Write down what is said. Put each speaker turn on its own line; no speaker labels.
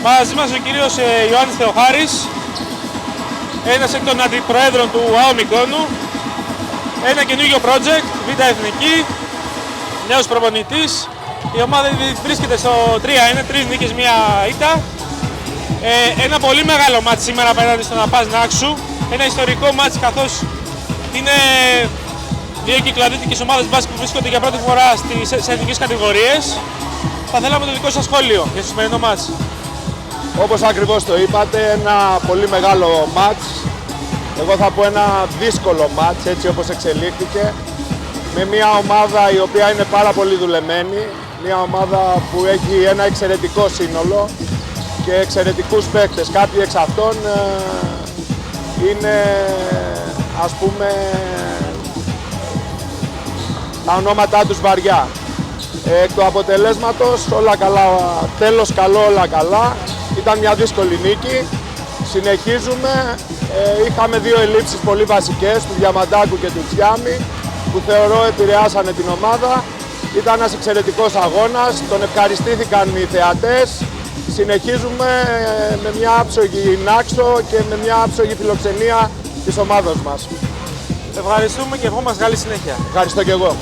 Μαζί μας ο κύριος Ιωάννης Θεοχάρης, ένας εκ των αντιπροέδρων του ΑΟ Μυκόνου. Ένα καινούργιο project, Β' Εθνική, νέος προπονητής. Η ομάδα βρίσκεται στο 3-1, 3 νίκες, 1 ήττα. Ένα πολύ μεγάλο μάτς σήμερα απέναντι στον ΑΠΑΣ Νάξου. Ένα ιστορικό μάτς, καθώς είναι δύο κυκλαδίτικες ομάδες μπάσκετ που βρίσκονται για πρώτη φορά σε εθνικές κατηγορίες. Θα θέλαμε το δικό σας σχόλιο για το σημερινό μάτς.
Όπως ακριβώς το είπατε, ένα πολύ μεγάλο μάτς. Εγώ θα πω ένα δύσκολο μάτς, έτσι όπως εξελίχθηκε. Με μια ομάδα η οποία είναι πάρα πολύ δουλεμένη. Μια ομάδα που έχει ένα εξαιρετικό σύνολο και εξαιρετικούς παίκτες. Κάποιοι εξ αυτών είναι, ας πούμε, τα ονόματά τους βαριά. Εκ του αποτελέσματος όλα καλά, τέλος καλό, όλα καλά. Ήταν μια δύσκολη νίκη. Συνεχίζουμε. Είχαμε δύο ελλείψεις πολύ βασικές, του Διαμαντάκου και του Τσιάμι, που θεωρώ επηρεάσανε την ομάδα. Ήταν ένας εξαιρετικός αγώνας, τον ευχαριστήθηκαν οι θεατές. Συνεχίζουμε με μια άψογη Νάξο και με μια άψογη φιλοξενία της ομάδας μας.
Ευχαριστούμε και εγώ, μας καλή συνέχεια.
Ευχαριστώ και εγώ.